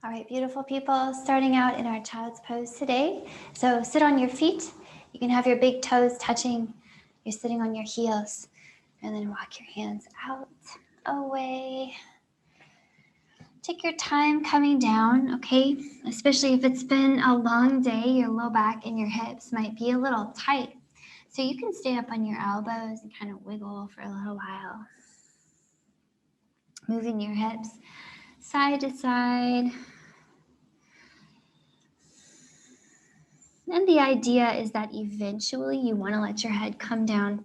All right, beautiful people, starting out in our child's pose today. So sit on your feet. You can have your big toes touching. You're sitting on your heels. And then walk your hands out, away. Take your time coming down, okay? Especially if it's been a long day, your low back and your hips might be a little tight. So you can stay up on your elbows and kind of wiggle for a little while. Moving your hips side to side. And the idea is that eventually you want to let your head come down.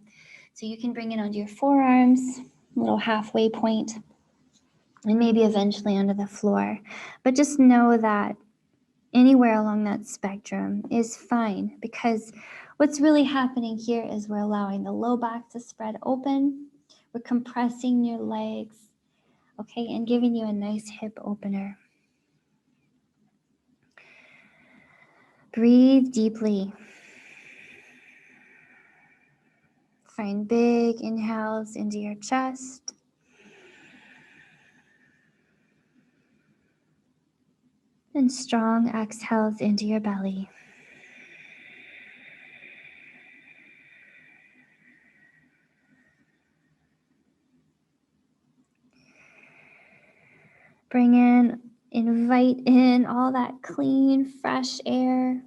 So you can bring it onto your forearms, a little halfway point, and maybe eventually onto the floor. But just know that anywhere along that spectrum is fine, because what's really happening here is we're allowing the low back to spread open. We're compressing your legs, okay, and giving you a nice hip opener. Breathe deeply. Find big inhales into your chest. And strong exhales into your belly. Invite in all that clean, fresh air.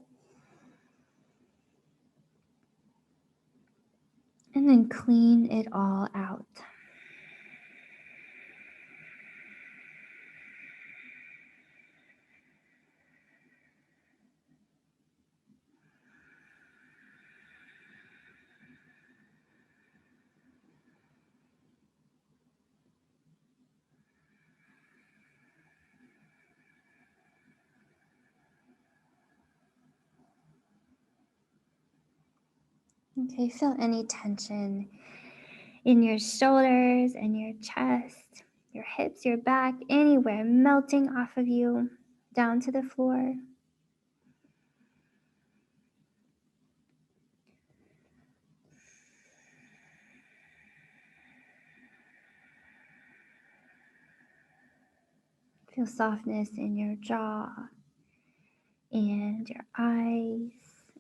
And then clean it all out. Okay, feel any tension in your shoulders and your chest, your hips, your back, anywhere melting off of you down to the floor. Feel softness in your jaw and your eyes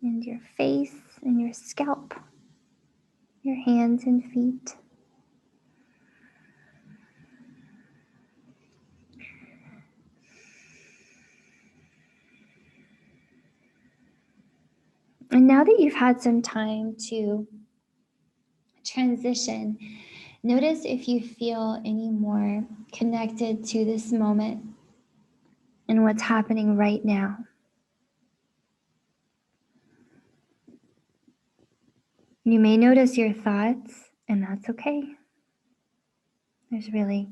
and your face and your scalp, your hands and feet. And now that you've had some time to transition, notice if you feel any more connected to this moment and what's happening right now. You may notice your thoughts, and that's okay. There's really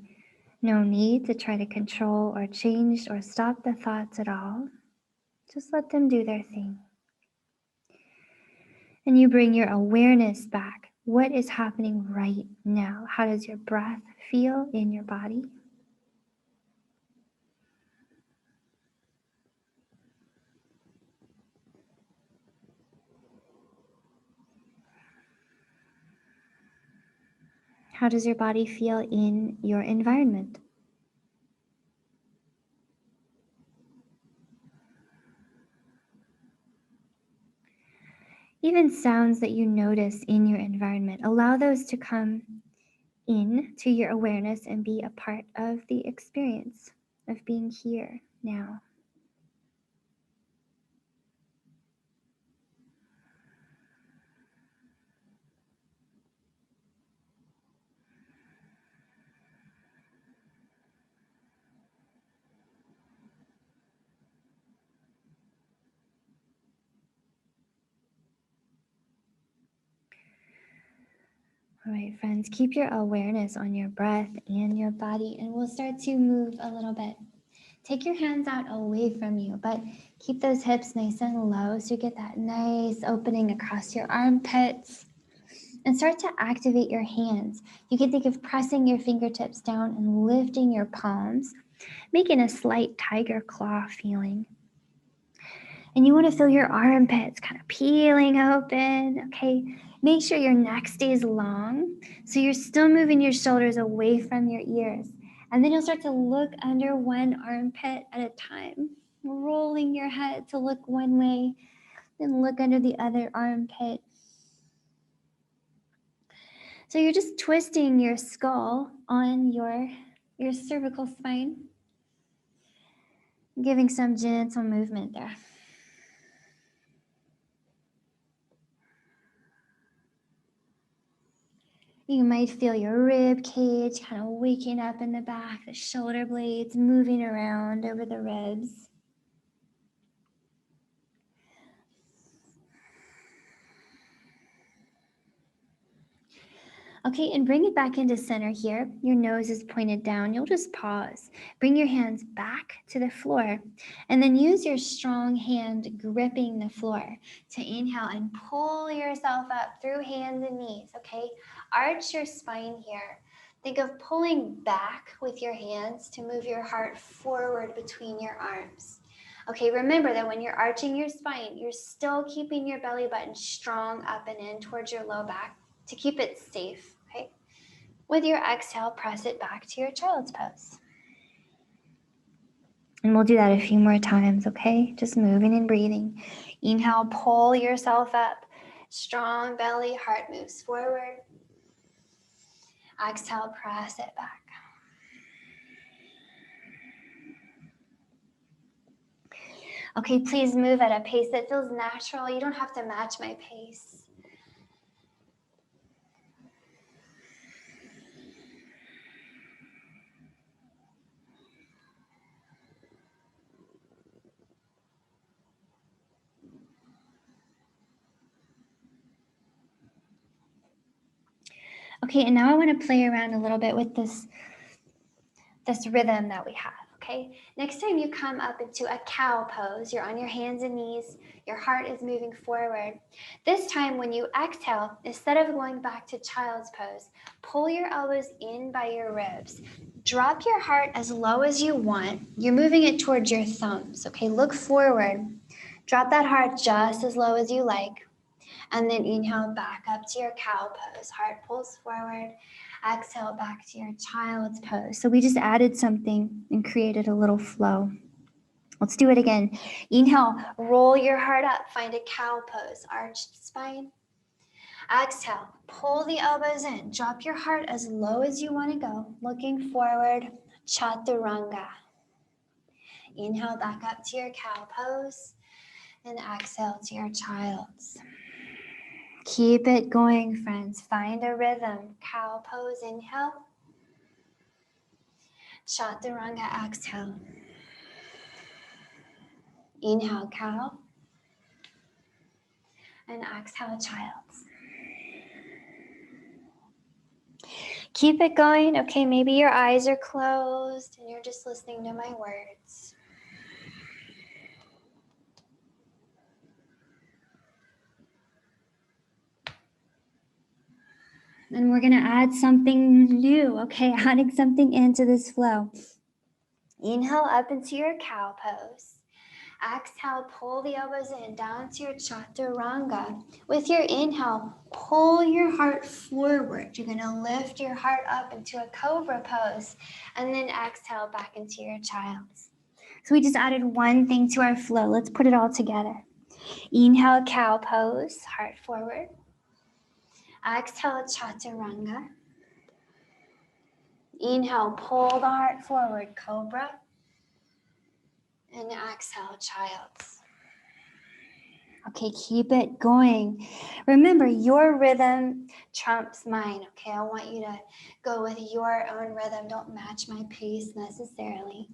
no need to try to control or change or stop the thoughts at all. Just let them do their thing. And you bring your awareness back. What is happening right now? How does your breath feel in your body? How does your body feel in your environment? Even sounds that you notice in your environment, allow those to come in to your awareness and be a part of the experience of being here now. All right, friends, keep your awareness on your breath and your body, and we'll start to move a little bit. Take your hands out away from you, but keep those hips nice and low so you get that nice opening across your armpits. And start to activate your hands. You can think of pressing your fingertips down and lifting your palms, making a slight tiger claw feeling. And you want to feel your armpits kind of peeling open, okay? Make sure your neck stays long, so you're still moving your shoulders away from your ears. And then you'll start to look under one armpit at a time, rolling your head to look one way, then look under the other armpit. So you're just twisting your skull on your cervical spine, giving some gentle movement there. You might feel your rib cage kind of waking up in the back, the shoulder blades moving around over the ribs. Okay, and bring it back into center here. Your nose is pointed down. You'll just pause. Bring your hands back to the floor, and then use your strong hand gripping the floor to inhale and pull yourself up through hands and knees, okay? Arch your spine here. Think of pulling back with your hands to move your heart forward between your arms. Okay, remember that when you're arching your spine, you're still keeping your belly button strong up and in towards your low back to keep it safe, okay? With your exhale, press it back to your child's pose. And we'll do that a few more times, okay? Just moving and breathing. Inhale, pull yourself up. Strong belly, heart moves forward. Exhale, press it back. Okay, please move at a pace that feels natural. You don't have to match my pace. Okay, and now I want to play around a little bit with this rhythm that we have, okay? Next time you come up into a cow pose, you're on your hands and knees, your heart is moving forward. This time when you exhale, instead of going back to child's pose, pull your elbows in by your ribs. Drop your heart as low as you want. You're moving it towards your thumbs, okay? Look forward. Drop that heart just as low as you like. And then inhale back up to your cow pose. Heart pulls forward. Exhale back to your child's pose. So we just added something and created a little flow. Let's do it again. Inhale, roll your heart up. Find a cow pose. Arched spine. Exhale, pull the elbows in. Drop your heart as low as you want to go. Looking forward, chaturanga. Inhale back up to your cow pose. And exhale to your child's. Keep it going, friends. Find a rhythm. Cow pose, inhale. Chaturanga, exhale. Inhale, cow. And exhale, child's. Keep it going. Okay, maybe your eyes are closed and you're just listening to my words. And we're going to add something new, okay? Adding something into this flow. Inhale up into your cow pose. Exhale, pull the elbows in, down to your chaturanga. With your inhale, pull your heart forward. You're going to lift your heart up into a cobra pose, and then exhale back into your child's. So we just added one thing to our flow. Let's put it all together. Inhale, cow pose, heart forward. Exhale, chaturanga. Inhale, pull the heart forward, cobra. And exhale, child's. Okay, keep it going. Remember, your rhythm trumps mine, okay? I want you to go with your own rhythm. Don't match my pace necessarily.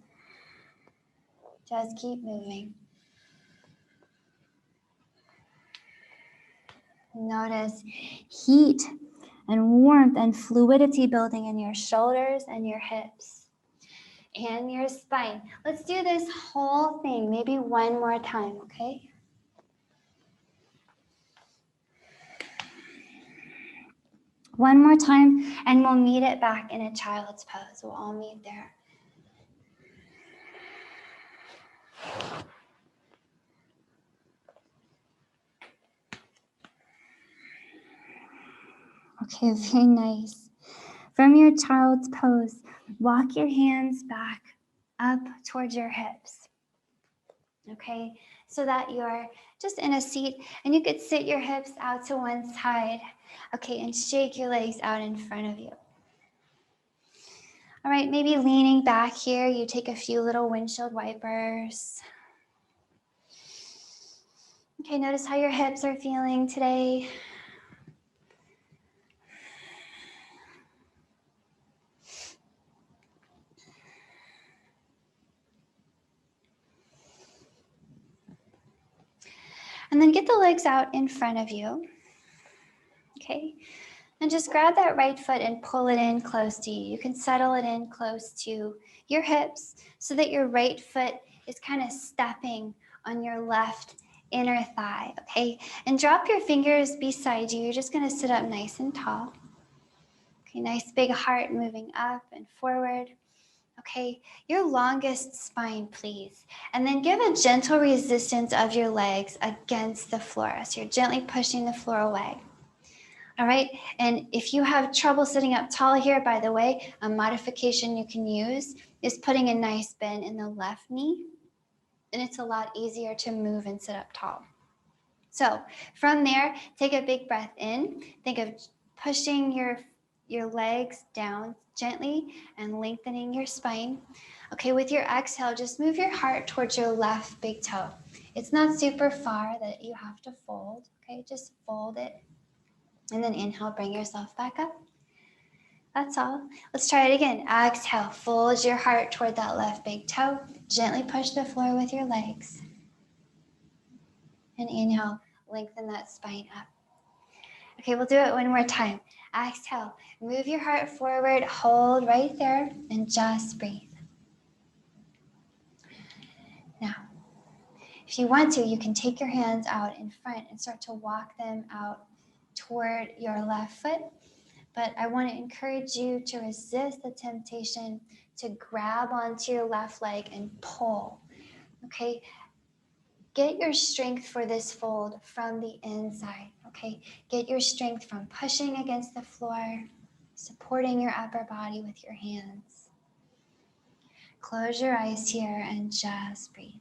Just keep moving. Notice heat and warmth and fluidity building in your shoulders and your hips and your spine. Let's do this whole thing maybe one more time, okay? One more time, and we'll meet it back in a child's pose. We'll all meet there. Okay, very nice. From your child's pose, walk your hands back up towards your hips. Okay, so that you're just in a seat, and you could sit your hips out to one side, okay, and shake your legs out in front of you. All right, maybe leaning back here, you take a few little windshield wipers. Okay, notice how your hips are feeling today. And then get the legs out in front of you. Okay, and just grab that right foot and pull it in close to you. You can settle it in close to your hips so that your right foot is kind of stepping on your left inner thigh, okay? And drop your fingers beside you. You're just gonna sit up nice and tall. Okay, nice big heart moving up and forward. Okay, your longest spine, please. And then give a gentle resistance of your legs against the floor. So you're gently pushing the floor away. All right, and if you have trouble sitting up tall here, by the way, a modification you can use is putting a nice bend in the left knee, and it's a lot easier to move and sit up tall. So from there, take a big breath in. Think of pushing your legs down gently and lengthening your spine. Okay, with your exhale, just move your heart towards your left big toe. It's not super far that you have to fold, okay? Just fold it. And then inhale, bring yourself back up. That's all. Let's try it again. Exhale, fold your heart toward that left big toe. Gently push the floor with your legs. And inhale, lengthen that spine up. Okay, we'll do it one more time. Exhale, move your heart forward, hold right there, and just breathe. Now, if you want to, you can take your hands out in front and start to walk them out toward your left foot. But I want to encourage you to resist the temptation to grab onto your left leg and pull, okay? Get your strength for this fold from the inside, okay? Get your strength from pushing against the floor, supporting your upper body with your hands. Close your eyes here and just breathe.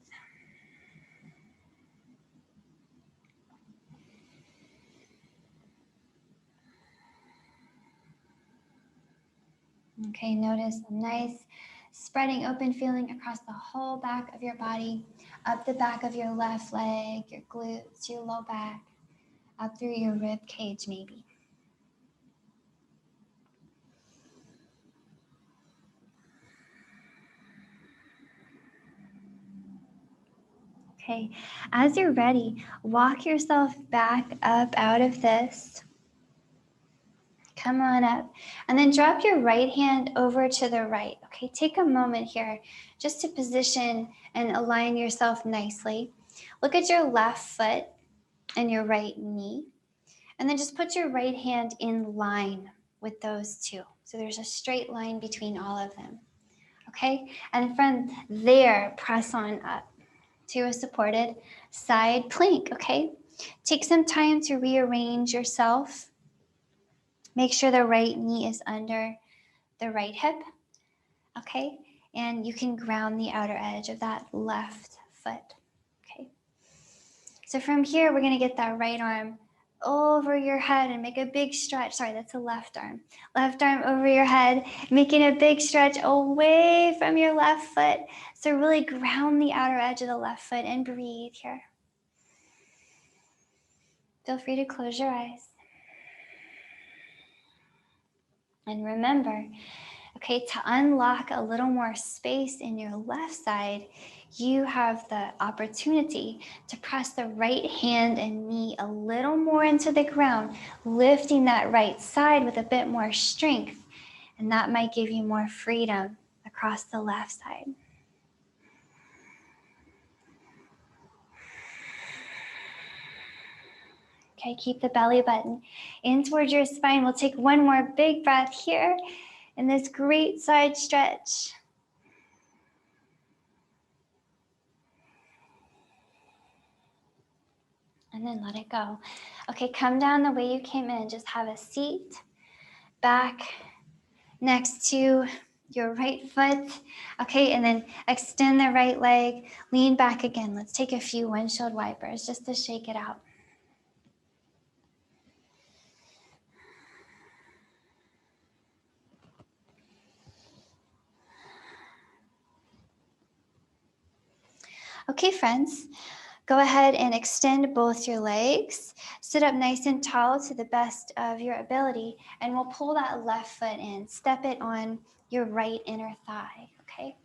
Okay, notice a nice spreading open feeling across the whole back of your body, up the back of your left leg, your glutes, your low back, up through your rib cage maybe. Okay, as you're ready, walk yourself back up out of this. Come on up, and then drop your right hand over to the right. Okay, take a moment here just to position and align yourself nicely. Look at your left foot and your right knee, and then just put your right hand in line with those two. So there's a straight line between all of them. Okay, and from there, press on up to a supported side plank. Okay, take some time to rearrange yourself. Make sure the right knee is under the right hip, okay? And you can ground the outer edge of that left foot, okay? So from here, we're gonna get that right arm over your head and make a big stretch. Sorry, that's the left arm. Left arm over your head, making a big stretch away from your left foot. So really ground the outer edge of the left foot and breathe here. Feel free to close your eyes. And remember, okay, to unlock a little more space in your left side, you have the opportunity to press the right hand and knee a little more into the ground, lifting that right side with a bit more strength. And that might give you more freedom across the left side. Okay, keep the belly button in towards your spine. We'll take one more big breath here in this great side stretch. And then let it go. Okay, come down the way you came in. Just have a seat back next to your right foot. Okay, and then extend the right leg, lean back again. Let's take a few windshield wipers just to shake it out. Okay, friends, go ahead and extend both your legs. Sit up nice and tall to the best of your ability, and we'll pull that left foot in. Step it on your right inner thigh, okay?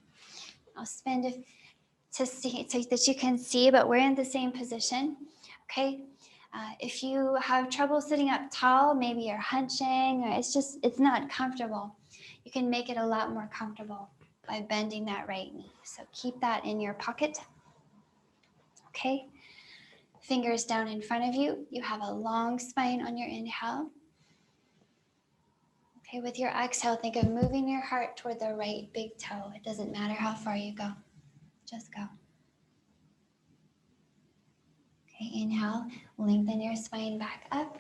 I'll spin to see so that you can see, but we're in the same position, okay? If you have trouble sitting up tall, maybe you're hunching, or it's not comfortable, you can make it a lot more comfortable by bending that right knee. So keep that in your pocket. Okay, fingers down in front of you. You have a long spine on your inhale. Okay, with your exhale, think of moving your heart toward the right big toe. It doesn't matter how far you go, just go. Okay, inhale, lengthen your spine back up.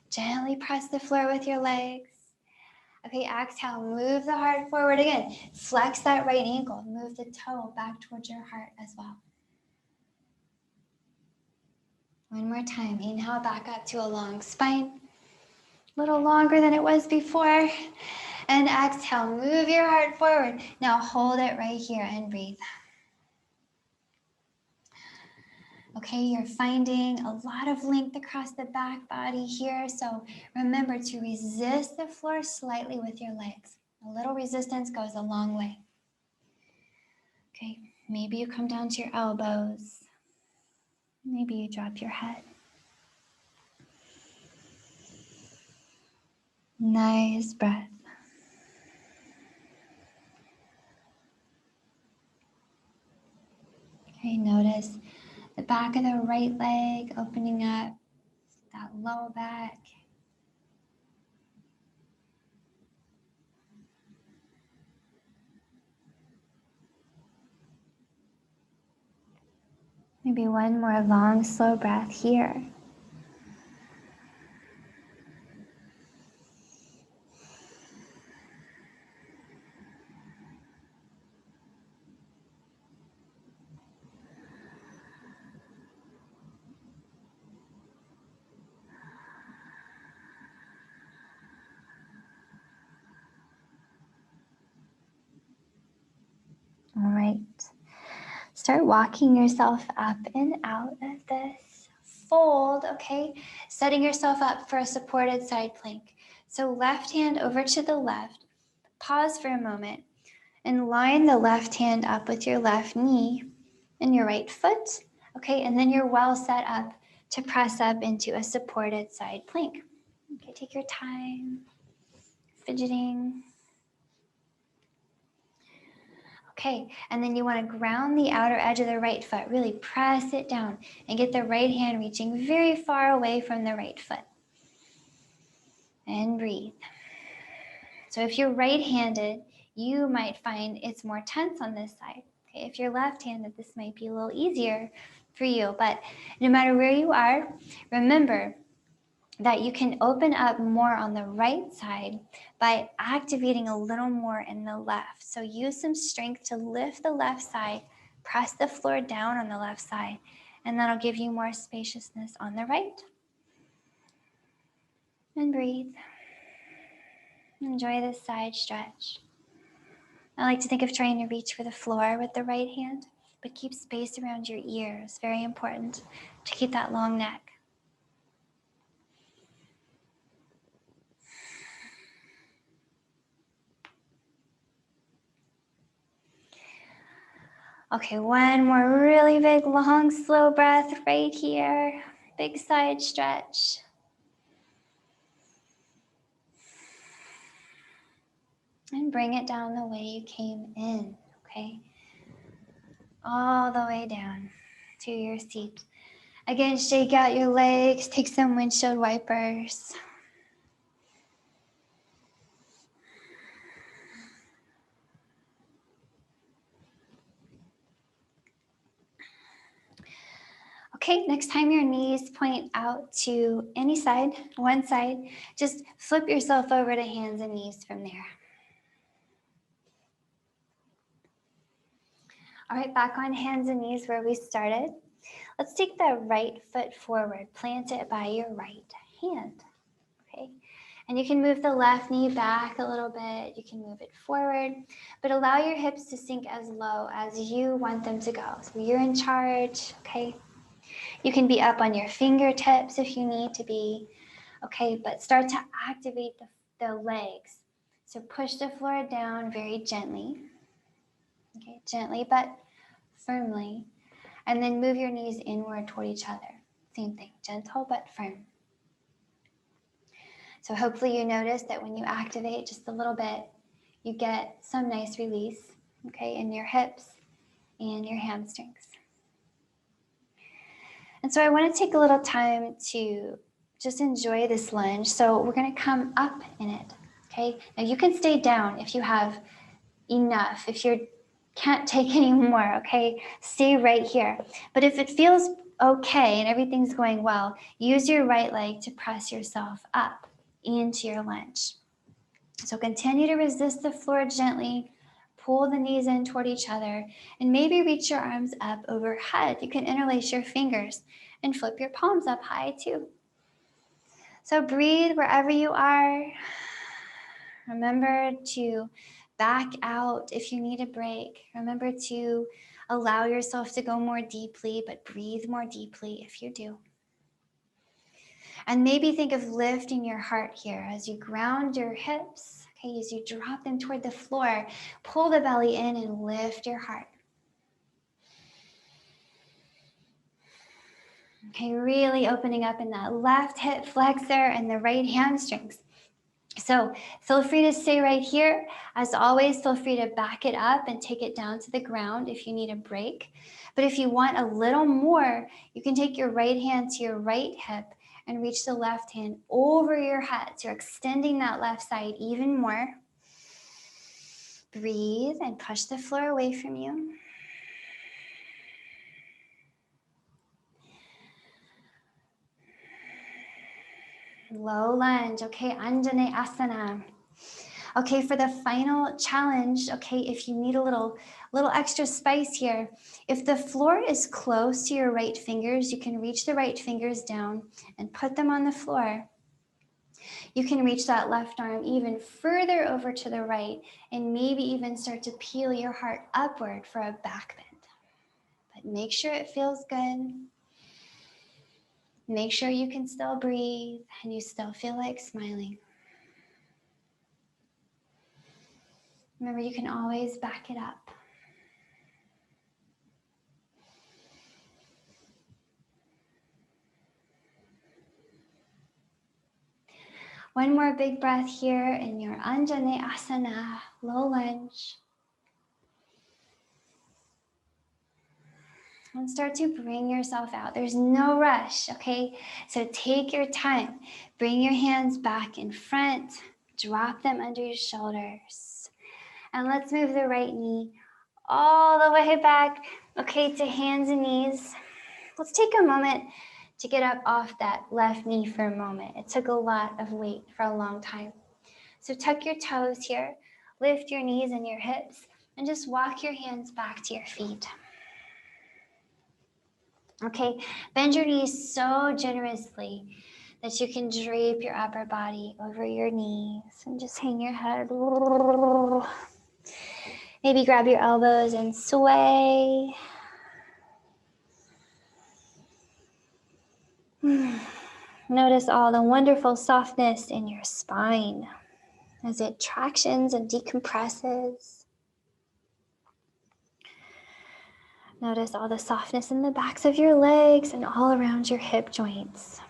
Gently press the floor with your legs. Okay, exhale, move the heart forward again. Flex that right ankle, move the toe back towards your heart as well. One more time, inhale back up to a long spine. A little longer than it was before. And exhale, move your heart forward. Now hold it right here and breathe. Okay, you're finding a lot of length across the back body here. So remember to resist the floor slightly with your legs. A little resistance goes a long way. Okay, maybe you come down to your elbows. Maybe you drop your head. Nice breath. Okay, notice the back of the right leg opening up, that low back. Maybe one more long, slow breath here. All right. Start walking yourself up and out of this fold, okay? Setting yourself up for a supported side plank. So left hand over to the left. Pause for a moment and line the left hand up with your left knee and your right foot, okay? And then you're well set up to press up into a supported side plank. Okay, take your time, fidgeting. Okay, and then you want to ground the outer edge of the right foot. Really press it down and get the right hand reaching very far away from the right foot. And breathe. So if you're right-handed, you might find it's more tense on this side. Okay, if you're left-handed, this might be a little easier for you. But no matter where you are, remember that you can open up more on the right side by activating a little more in the left. So use some strength to lift the left side, press the floor down on the left side, and that'll give you more spaciousness on the right. And breathe. Enjoy this side stretch. I like to think of trying to reach for the floor with the right hand, but keep space around your ears. Very important to keep that long neck. Okay, one more really big, long, slow breath right here. Big side stretch. And bring it down the way you came in, okay? All the way down to your seat. Again, shake out your legs, take some windshield wipers. Okay, next time your knees point out to any side, one side, just flip yourself over to hands and knees from there. All right, back on hands and knees where we started. Let's take the right foot forward, plant it by your right hand, okay? And you can move the left knee back a little bit, you can move it forward, but allow your hips to sink as low as you want them to go. So you're in charge, okay? You can be up on your fingertips if you need to be, okay? But start to activate the legs. So push the floor down very gently, okay? Gently but firmly. And then move your knees inward toward each other. Same thing, gentle but firm. So hopefully you notice that when you activate just a little bit, you get some nice release, okay, in your hips and your hamstrings. And so I want to take a little time to just enjoy this lunge. So we're going to come up in it, okay? Now you can stay down if you have enough, if you can't take any more, okay? Stay right here. But if it feels okay and everything's going well, use your right leg to press yourself up into your lunge. So continue to resist the floor gently, pull the knees in toward each other, and maybe reach your arms up overhead. You can interlace your fingers and flip your palms up high too. So breathe wherever you are. Remember to back out if you need a break. Remember to allow yourself to go more deeply, but breathe more deeply if you do. And maybe think of lifting your heart here as you ground your hips, okay, as you drop them toward the floor. Pull the belly in and lift your heart. Okay, really opening up in that left hip flexor and the right hamstrings. So feel free to stay right here. As always, feel free to back it up and take it down to the ground if you need a break. But if you want a little more, you can take your right hand to your right hip and reach the left hand over your head. So you're extending that left side even more. Breathe and push the floor away from you. Low lunge, okay, Anjane Asana. Okay, for the final challenge, okay, if you need a little extra spice here, if the floor is close to your right fingers, you can reach the right fingers down and put them on the floor. You can reach that left arm even further over to the right and maybe even start to peel your heart upward for a back bend. But make sure it feels good. Make sure you can still breathe and you still feel like smiling. Remember, you can always back it up. One more big breath here in your Anjane Asana, low lunge. And start to bring yourself out. There's no rush, okay? So take your time. Bring your hands back in front. Drop them under your shoulders. And let's move the right knee all the way back, okay, to hands and knees. Let's take a moment to get up off that left knee for a moment. It took a lot of weight for a long time. So tuck your toes here, lift your knees and your hips, and just walk your hands back to your feet. Okay, bend your knees so generously that you can drape your upper body over your knees and just hang your head. Maybe grab your elbows and sway. Notice all the wonderful softness in your spine as it tractions and decompresses. Notice all the softness in the backs of your legs and all around your hip joints.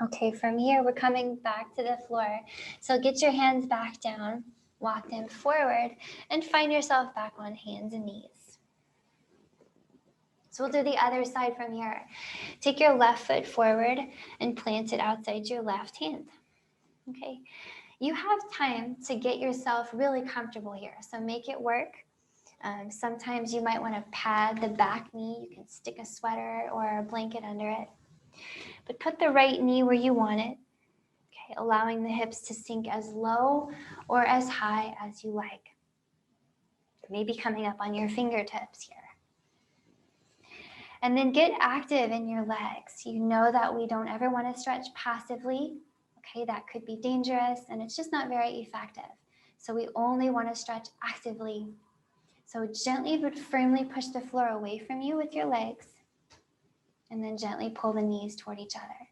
Okay, from here, we're coming back to the floor. So get your hands back down, walk them forward, and find yourself back on hands and knees. So we'll do the other side from here. Take your left foot forward and plant it outside your left hand. Okay, you have time to get yourself really comfortable here, so make it work. Sometimes you might want to pad the back knee. You can stick a sweater or a blanket under it. But put the right knee where you want it, okay, allowing the hips to sink as low or as high as you like. Maybe coming up on your fingertips here. And then get active in your legs. You know that we don't ever want to stretch passively. Okay, that could be dangerous and it's just not very effective. So we only want to stretch actively. So gently but firmly push the floor away from you with your legs and then gently pull the knees toward each other.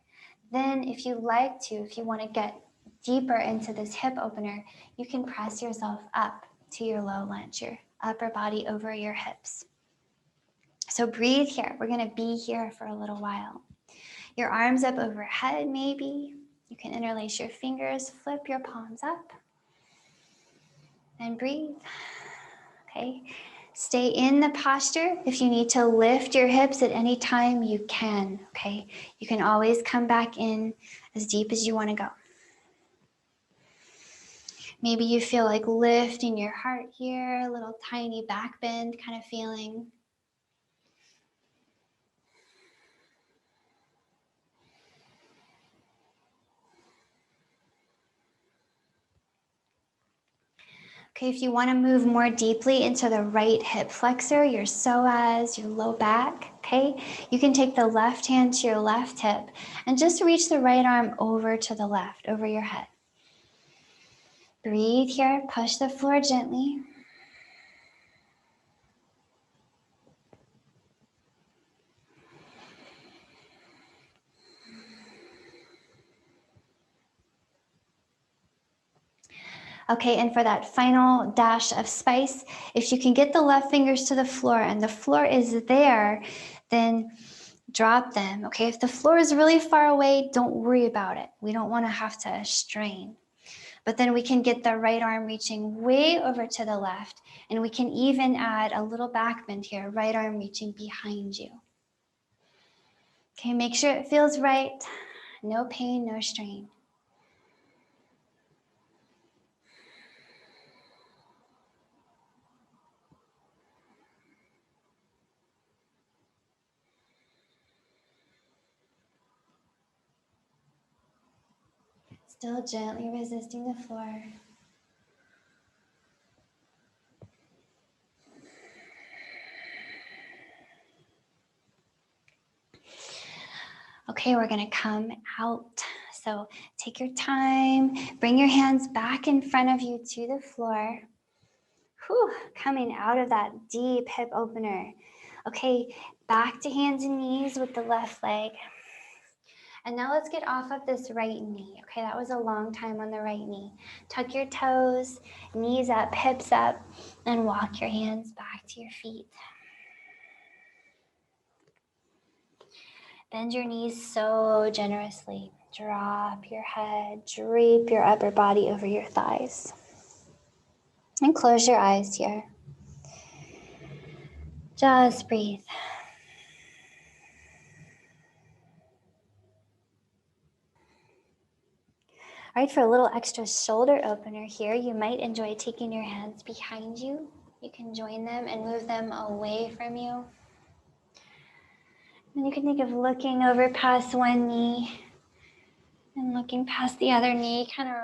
Then if you like to, if you want to get deeper into this hip opener, you can press yourself up to your low lunge, your upper body over your hips. So breathe here. We're going to be here for a little while. Your arms up overhead, maybe. You can interlace your fingers, flip your palms up, and breathe. Okay. Stay in the posture. If you need to lift your hips at any time, you can. Okay. You can always come back in as deep as you want to go. Maybe you feel like lift in your heart here, a little tiny back bend kind of feeling. Okay, if you want to move more deeply into the right hip flexor, your psoas, your low back, okay, you can take the left hand to your left hip and just reach the right arm over to the left, over your head. Breathe here, push the floor gently. Okay, and for that final dash of spice, if you can get the left fingers to the floor and the floor is there, then drop them. Okay, if the floor is really far away, don't worry about it. We don't want to have to strain. But then we can get the right arm reaching way over to the left, and we can even add a little back bend here, right arm reaching behind you. Okay, make sure it feels right. No pain, no strain. Still gently resisting the floor. Okay, we're gonna come out. So take your time, bring your hands back in front of you to the floor. Whew, coming out of that deep hip opener. Okay, back to hands and knees with the left leg. And now let's get off of this right knee. Okay, that was a long time on the right knee. Tuck your toes, knees up, hips up, and walk your hands back to your feet. Bend your knees so generously. Drop your head, drape your upper body over your thighs. And close your eyes here. Just breathe. All right, for a little extra shoulder opener here, you might enjoy taking your hands behind you. You can join them and move them away from you. And you can think of looking over past one knee and looking past the other knee, kind of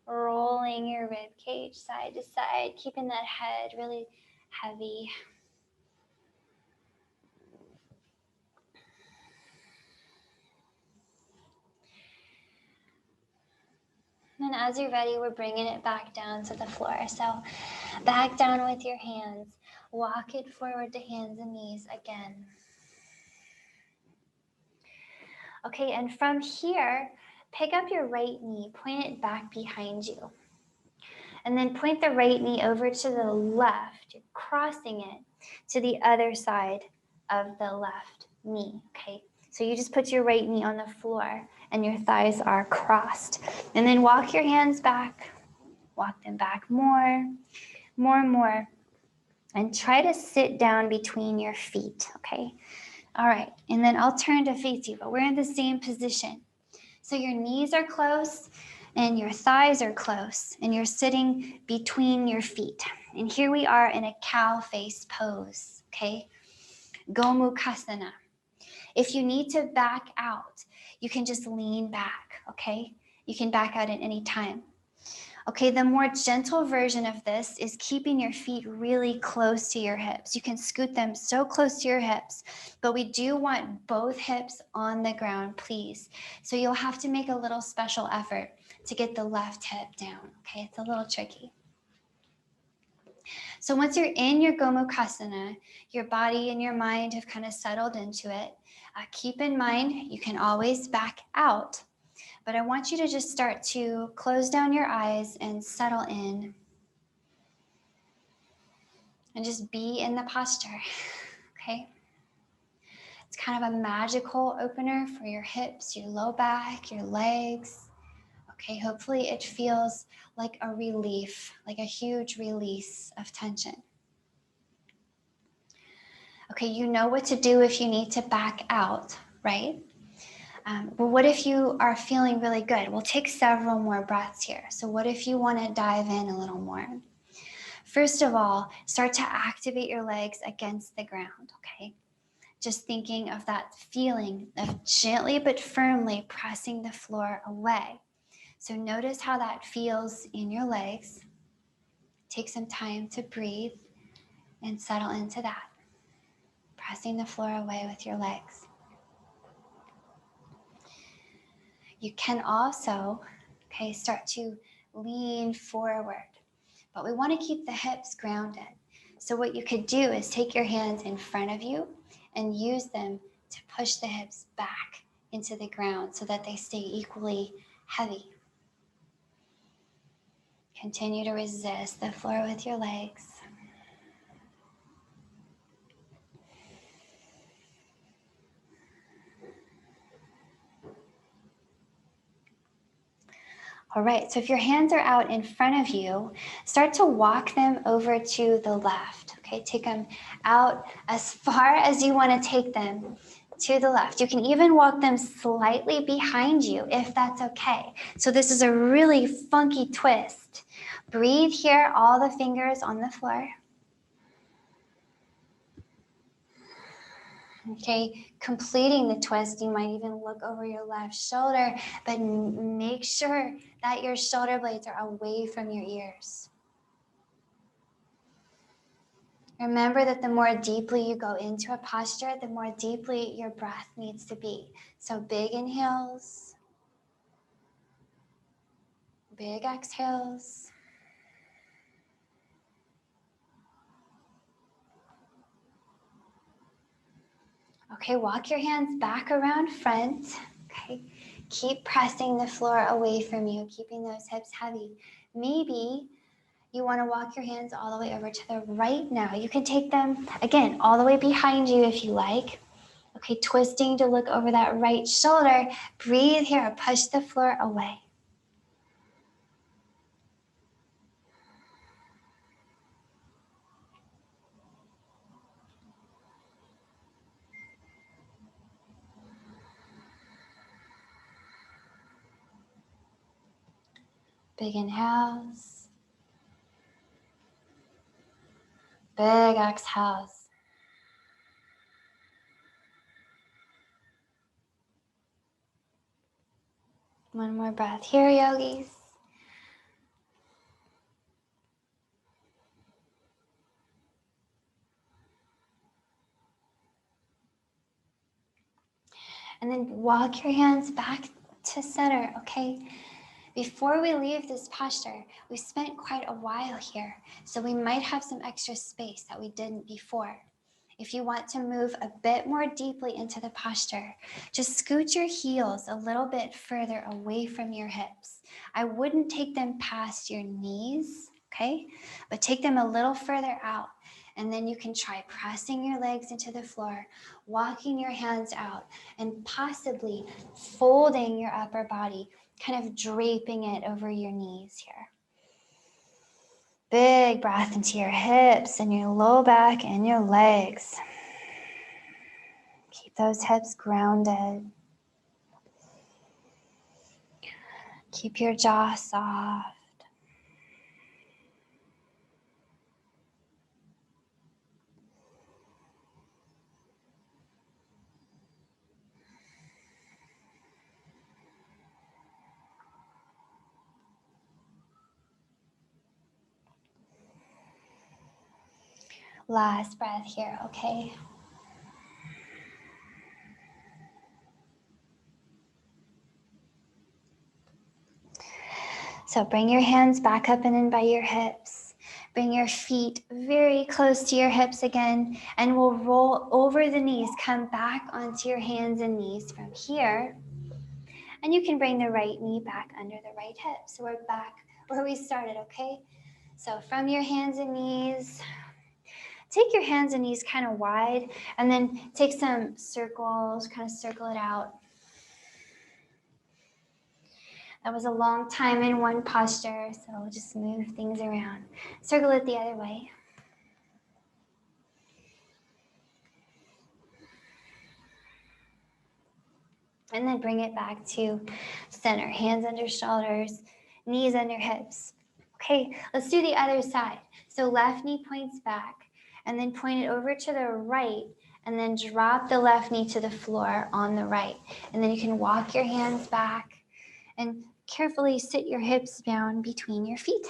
rolling your rib cage side to side, keeping that head really heavy. And as you're ready, we're bringing it back down to the floor. So back down with your hands. Walk it forward to hands and knees again. Okay, and from here, pick up your right knee, point it back behind you. And then point the right knee over to the left. You're crossing it to the other side of the left knee, okay? So you just put your right knee on the floor and your thighs are crossed. And then walk your hands back. Walk them back more. And try to sit down between your feet, okay? All right, and then I'll turn to face you, but we're in the same position. So your knees are close and your thighs are close and you're sitting between your feet. And here we are in a cow face pose, okay? Gomukhasana. If you need to back out, you can just lean back, okay? You can back out at any time. Okay, the more gentle version of this is keeping your feet really close to your hips. You can scoot them so close to your hips, but we do want both hips on the ground, please. So you'll have to make a little special effort to get the left hip down, okay? It's a little tricky. So once you're in your Gomukhasana, your body and your mind have kind of settled into it. Keep in mind, you can always back out. But I want you to just start to close down your eyes and settle in. And just be in the posture, okay? It's kind of a magical opener for your hips, your low back, your legs. Okay, hopefully it feels like a relief, like a huge release of tension. Okay, you know what to do if you need to back out, right? But what if you are feeling really good? We'll take several more breaths here. So what if you want to dive in a little more? First of all, start to activate your legs against the ground, okay? Just thinking of that feeling of gently but firmly pressing the floor away. So notice how that feels in your legs. Take some time to breathe and settle into that. Pressing the floor away with your legs. You can also, okay, start to lean forward, but we want to keep the hips grounded. So what you could do is take your hands in front of you and use them to push the hips back into the ground so that they stay equally heavy. Continue to resist the floor with your legs. All right, so if your hands are out in front of you, start to walk them over to the left, okay? Take them out as far as you want to take them to the left. You can even walk them slightly behind you if that's okay. So this is a really funky twist. Breathe here, all the fingers on the floor. Okay, completing the twist, you might even look over your left shoulder, but make sure that your shoulder blades are away from your ears. Remember that the more deeply you go into a posture, the more deeply your breath needs to be. So big inhales, big exhales. Okay, walk your hands back around front. Okay, keep pressing the floor away from you, keeping those hips heavy. Maybe you want to walk your hands all the way over to the right now. You can take them, again, all the way behind you if you like. Okay, twisting to look over that right shoulder. Breathe here, push the floor away. Big inhales. Big exhales. One more breath here, yogis. And then walk your hands back to center, okay? Before we leave this posture, we spent quite a while here, so we might have some extra space that we didn't before. If you want to move a bit more deeply into the posture, just scoot your heels a little bit further away from your hips. I wouldn't take them past your knees, okay? But take them a little further out. And then you can try pressing your legs into the floor, walking your hands out, and possibly folding your upper body, kind of draping it over your knees here. Big breath into your hips and your low back and your legs. Keep those hips grounded. Keep your jaw soft. Last breath here, okay? So bring your hands back up and in by your hips. Bring your feet very close to your hips again, and we'll roll over the knees. Come back onto your hands and knees from here. And you can bring the right knee back under the right hip. So we're back where we started, okay? So from your hands and knees, take your hands and knees kind of wide, and then take some circles, kind of circle it out. That was a long time in one posture, so we'll just move things around. Circle it the other way. And then bring it back to center. Hands under shoulders, knees under hips. Okay, let's do the other side. So left knee points back, and then point it over to the right, and then drop the left knee to the floor on the right. And then you can walk your hands back and carefully sit your hips down between your feet.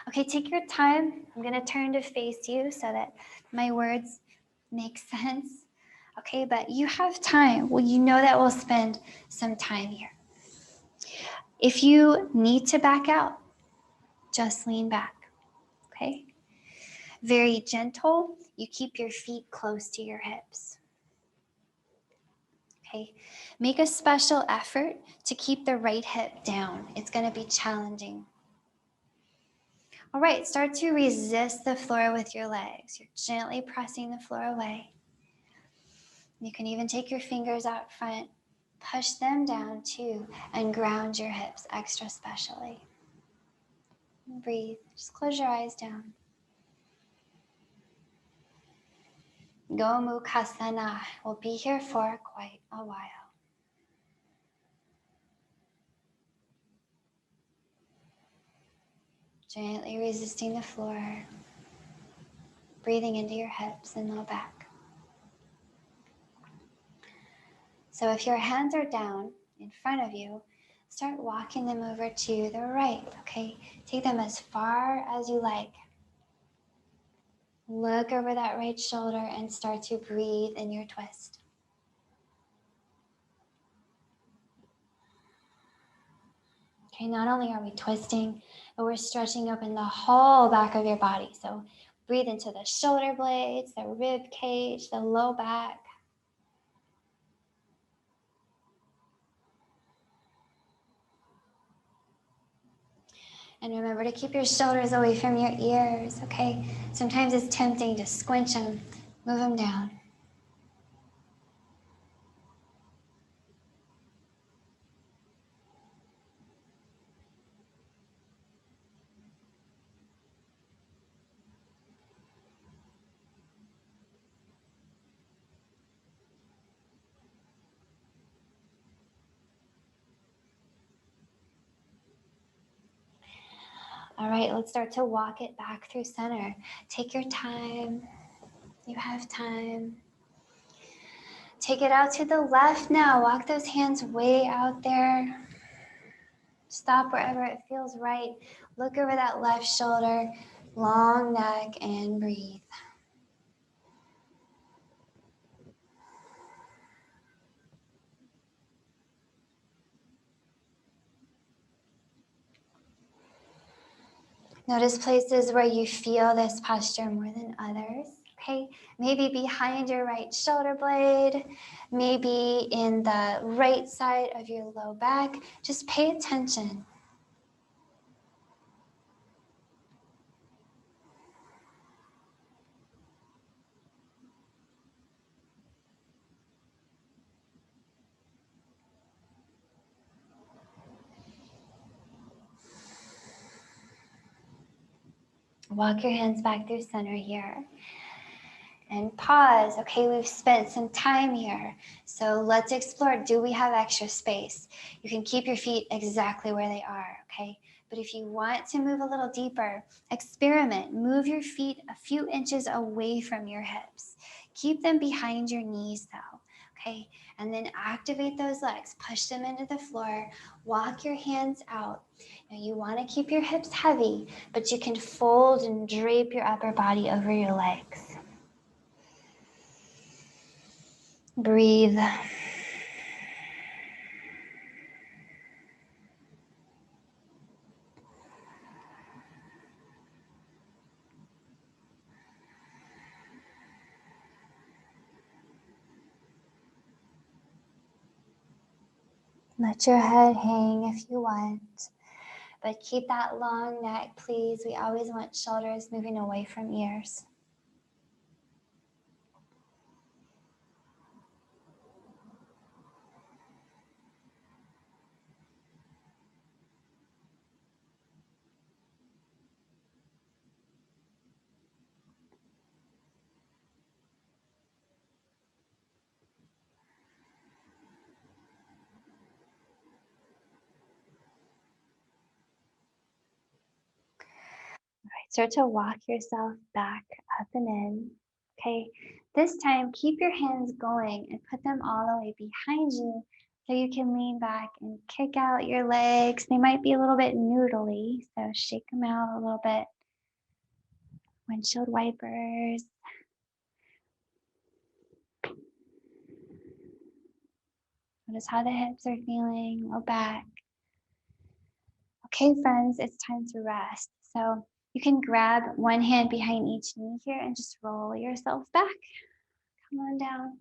Okay, take your time. I'm gonna turn to face you so that my words make sense. Okay, but you have time. Well, you know that we'll spend some time here. If you need to back out, just lean back, okay? Very gentle. You keep your feet close to your hips. Okay, make a special effort to keep the right hip down. It's gonna be challenging. All right, start to resist the floor with your legs. You're gently pressing the floor away. You can even take your fingers out front, push them down too, and ground your hips extra specially. Breathe, just close your eyes down. Gomukhasana will be here for quite a while. Gently resisting the floor, breathing into your hips and low back. So if your hands are down in front of you, start walking them over to the right, okay? Take them as far as you like. Look over that right shoulder and start to breathe in your twist. Okay, not only are we twisting, but we're stretching open the whole back of your body. So breathe into the shoulder blades, the rib cage, the low back. And remember to keep your shoulders away from your ears, okay? Sometimes it's tempting to squinch them, move them down. All right, let's start to walk it back through center. Take your time. You have time. Take it out to the left now. Walk those hands way out there. Stop wherever it feels right. Look over that left shoulder, long neck, and breathe. Notice places where you feel this posture more than others, okay? Maybe behind your right shoulder blade, maybe in the right side of your low back. Just pay attention. Walk your hands back through center here. And pause. Okay, we've spent some time here. So let's explore. Do we have extra space? You can keep your feet exactly where they are, okay? But if you want to move a little deeper, experiment. Move your feet a few inches away from your hips. Keep them behind your knees though, Okay, and then activate those legs, push them into the floor, walk your hands out. Now you want to keep your hips heavy, but you can fold and drape your upper body over your legs. Breathe. Let your head hang if you want, but keep that long neck, please. We always want shoulders moving away from ears. Start to walk yourself back up and in. Okay, this time keep your hands going and put them all the way behind you so you can lean back and kick out your legs. They might be a little bit noodly, so shake them out a little bit. Windshield wipers. Notice how the hips are feeling, low back. Okay, friends, it's time to rest. So you can grab one hand behind each knee here and just roll yourself back. Come on down.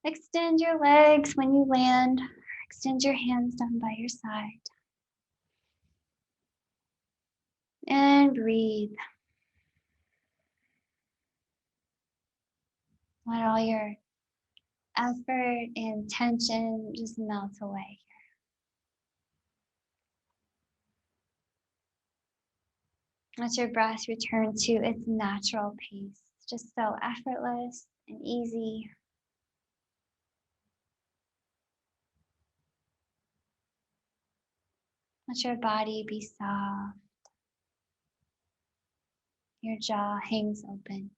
Extend your legs when you land. Extend your hands down by your side. And breathe. Let all your effort and tension just melt away. Let your breath return to its natural pace, just so effortless and easy. Let your body be soft. Your jaw hangs open.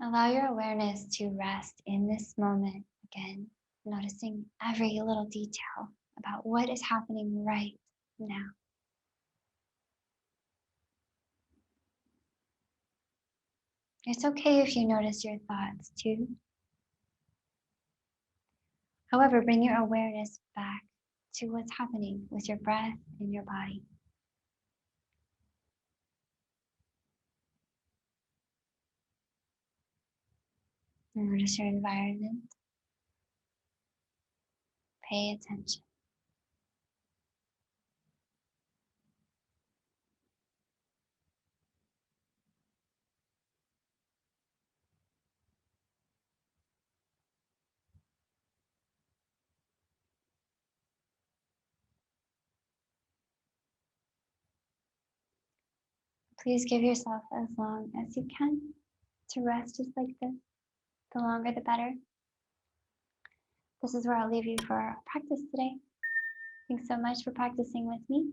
Allow your awareness to rest in this moment again, noticing every little detail about what is happening right now. It's okay if you notice your thoughts too. However, bring your awareness back to what's happening with your breath and your body. Notice your environment. Pay attention. Please give yourself as long as you can to rest just like this. The longer, the better. This is where I'll leave you for our practice today. Thanks so much for practicing with me.